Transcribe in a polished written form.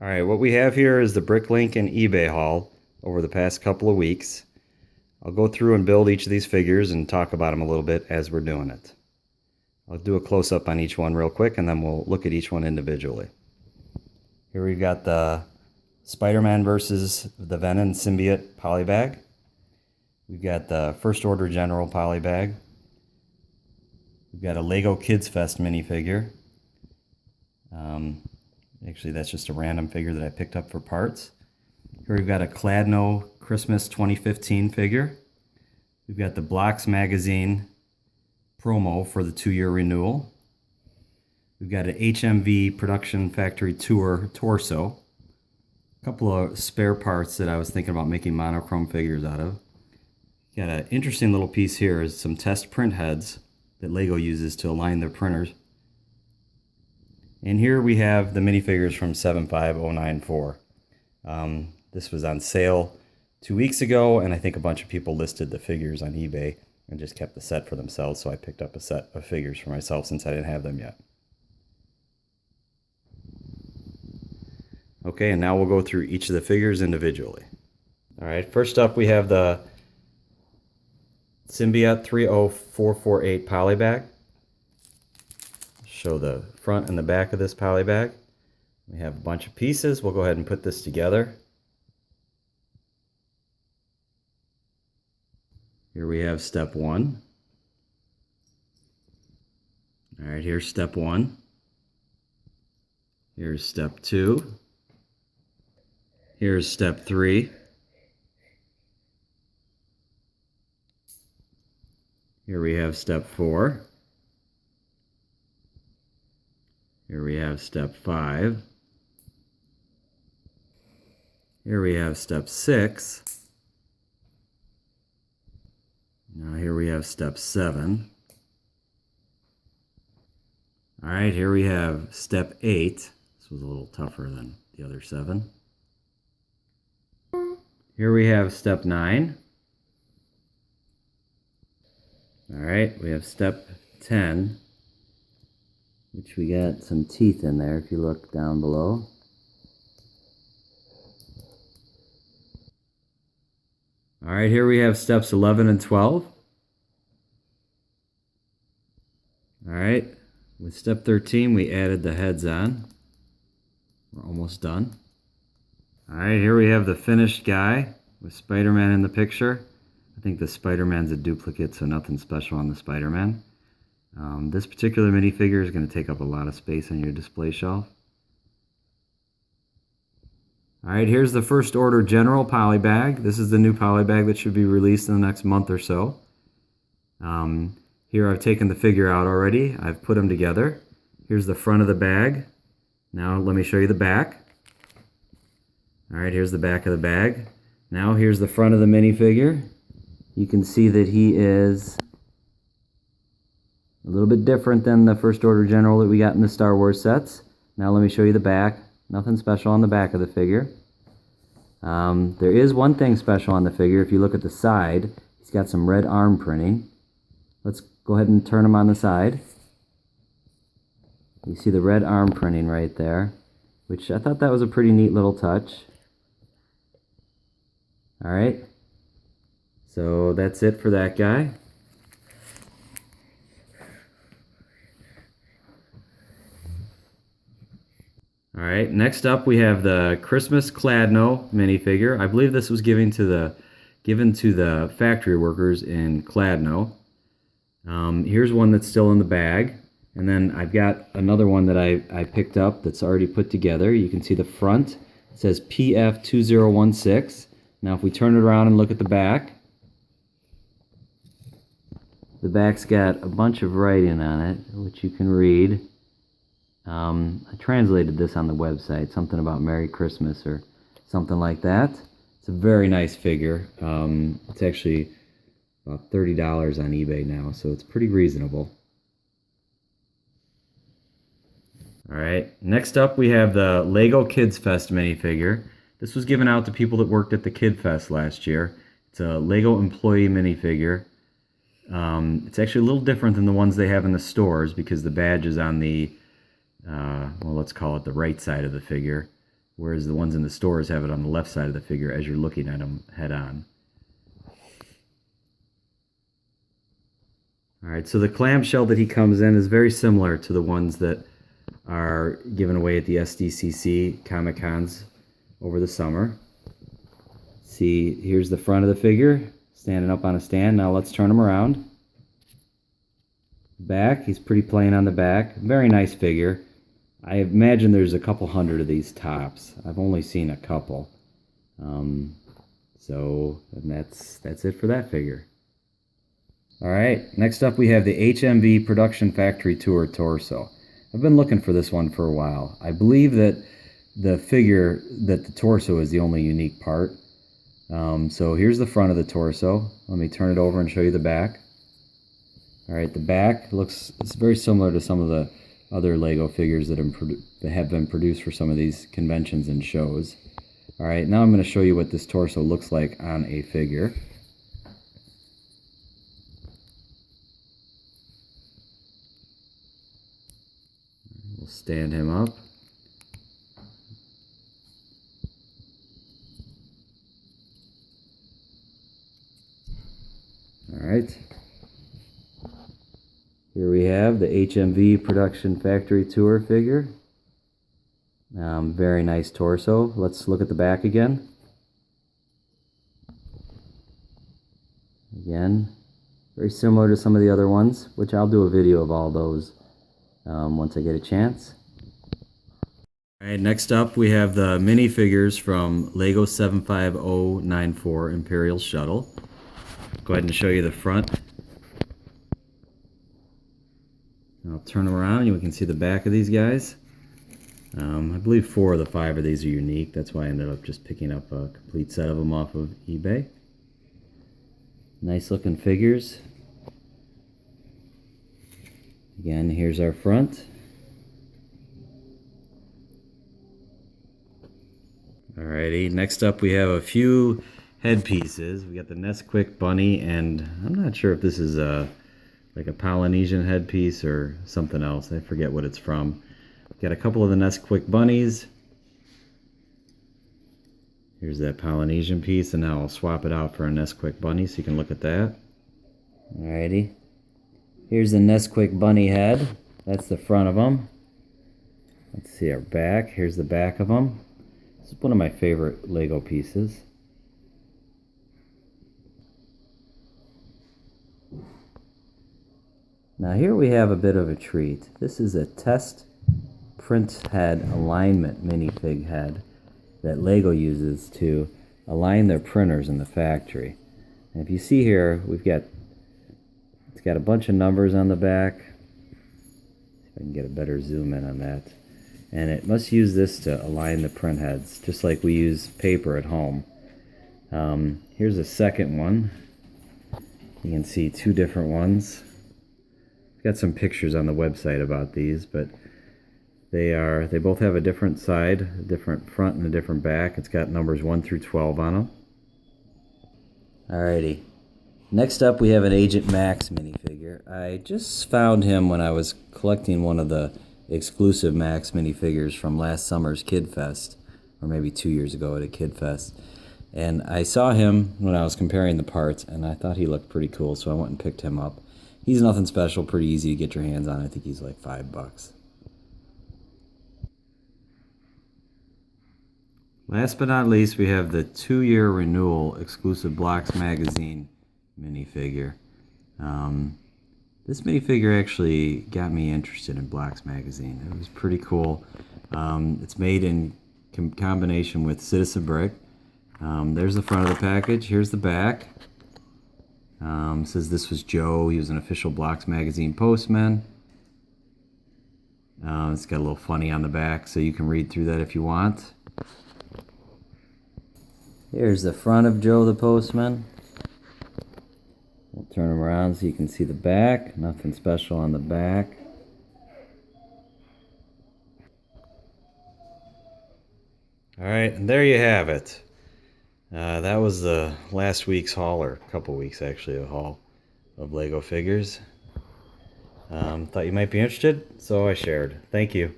Alright, what we have here is the Bricklink and eBay haul over the past couple of weeks. I'll go through and build each of these figures and talk about them a little bit as we're doing it. I'll do a close-up on each one real quick and then we'll look at each one individually. Here we've got the Spiderman versus the Venom Symbiot Polybag. We've got the First Order General Polybag. We've got a Lego Kidsfest minifigure. Actually, that's just a random figure that I picked up for parts. Here we've got a Cladno Christmas 2015 figure. We've got the Blocks Magazine promo for the 2-year renewal. We've got an HMV Production Factory Tour torso. A couple of spare parts that I was thinking about making monochrome figures out of. Got an interesting little piece here is some test print heads that Lego uses to align their printers. And here we have the minifigures from 75094. This was on sale 2 weeks ago, and I think a bunch of people listed the figures on eBay and just kept the set for themselves, so I picked up a set of figures for myself since I didn't have them yet. Okay, and now we'll go through each of the figures individually. Alright, first up we have the Symbiot 30448 Polybag. Show the front and the back of this polybag. We have a bunch of pieces. We'll go ahead and put this together. Here we have step 1. Alright, here's step 1. Here's step 2. Here's step 3. Here we have step 4. Here we have step 5. Here we have step 6. Now here we have step 7. Alright, here we have step 8. This was a little tougher than the other 7. Here we have step 9. Alright, we have step 10. Which we got some teeth in there if you look down below. Alright, here we have steps 11 and 12. Alright, with step 13 we added the heads on. We're almost done. Alright, here we have the finished guy with Spiderman in the picture. I think the Spiderman's a duplicate, so nothing special on the Spiderman. This particular minifigure is going to take up a lot of space on your display shelf. Alright, here's the First Order General Polybag. This is the new polybag that should be released in the next month or so. Here I've taken the figure out already. I've put them together. Here's the front of the bag. Now let me show you the back. Alright, here's the back of the bag. Now here's the front of the minifigure. You can see that he is a little bit different than the First Order General that we got in the Star Wars sets. Now let me show you the back. Nothing special on the back of the figure. There is one thing special on the figure. If you look at the side, he's got some red arm printing. Let's go ahead and turn him on the side. You see the red arm printing right there, which I thought that was a pretty neat little touch. Alright, so that's it for that guy. Alright, next up we have the Christmas Cladno minifigure. I believe this was given to the factory workers in Cladno. Here's one that's still in the bag. And then I've got another one that I picked up that's already put together. You can see the front. It says PF2016. Now if we turn it around and look at the back's got a bunch of writing on it, which you can read. I translated this on the website, something about Merry Christmas or something like that. It's a very nice figure. It's actually about $30 on eBay now, so it's pretty reasonable. Alright, next up we have the Lego Kidsfest minifigure. This was given out to people that worked at the Kidsfest last year. It's a Lego employee minifigure. It's actually a little different than the ones they have in the stores because the badge is on the, well, let's call it the right side of the figure. whereas the ones in the stores have it on the left side of the figure as you're looking at them head on. Alright, so the clamshell that he comes in is very similar to the ones that are given away at the SDCC Comic-Cons over the summer. See, here's the front of the figure, standing up on a stand. Now let's turn him around. Back, he's pretty plain on the back. Very nice figure. I imagine there's a couple hundred of these tops. I've only seen a couple. And that's it for that figure. Alright, next up we have the HMV Production Factory Tour torso. I've been looking for this one for a while. I believe that the torso is the only unique part. So here's the front of the torso. Let me turn it over and show you the back. Alright, the back it's very similar to some of the other Lego figures that have been produced for some of these conventions and shows. Alright, now I'm going to show you what this torso looks like on a figure. We'll stand him up. Alright. Here we have the HMV Production Factory Tour figure. Very nice torso. Let's look at the back again. Again, very similar to some of the other ones, which I'll do a video of all those once I get a chance. Alright, next up we have the minifigures from Lego 75094 Imperial Shuttle. Go ahead and show you the front. I'll turn them around and we can see the back of these guys. I believe 4 of the 5 of these are unique. That's why I ended up just picking up a complete set of them off of eBay. Nice looking figures. Again, here's our front. Alrighty, next up we have a few headpieces. We got the Nesquik Bunny, and I'm not sure if this is like a Polynesian headpiece or something else. I forget what it's from. Got a couple of the Nesquik Bunnies. Here's that Polynesian piece, and now I'll swap it out for a Nesquik Bunny so you can look at that. Alrighty. Here's the Nesquik Bunny head. That's the front of them. Let's see our back. Here's the back of them. This is one of my favorite Lego pieces. Now here we have a bit of a treat. This is a test Printhead alignment minifig head that Lego uses to align their printers in the factory. And if you see here, it's got a bunch of numbers on the back. See if I can get a better zoom in on that. And it must use this to align the print heads, just like we use paper at home. Here's a second one. You can see 2 different ones. I've got some pictures on the website about these, but they both have a different side, a different front and a different back. It's got numbers 1 through 12 on them. Alrighty. Next up we have an Agent Max minifigure. I just found him when I was collecting one of the exclusive Max minifigures from last summer's Kidsfest, or maybe 2 years ago at a Kidsfest. And I saw him when I was comparing the parts, and I thought he looked pretty cool, so I went and picked him up. He's nothing special, pretty easy to get your hands on. I think he's like $5. Last but not least, we have the 2-year renewal exclusive Blocks Magazine minifigure. This minifigure actually got me interested in Blocks Magazine. It was pretty cool. It's made in combination with Citizen Brick. There's the front of the package. Here's the back. Says this was Joe. He was an official Blocks Magazine postman. It's got a little funny on the back, so you can read through that if you want. Here's the front of Joe the postman. We'll turn him around so you can see the back. Nothing special on the back. Alright, and there you have it. That was the last week's haul, or a couple weeks actually, a haul of Lego figures. Thought you might be interested, so I shared. Thank you.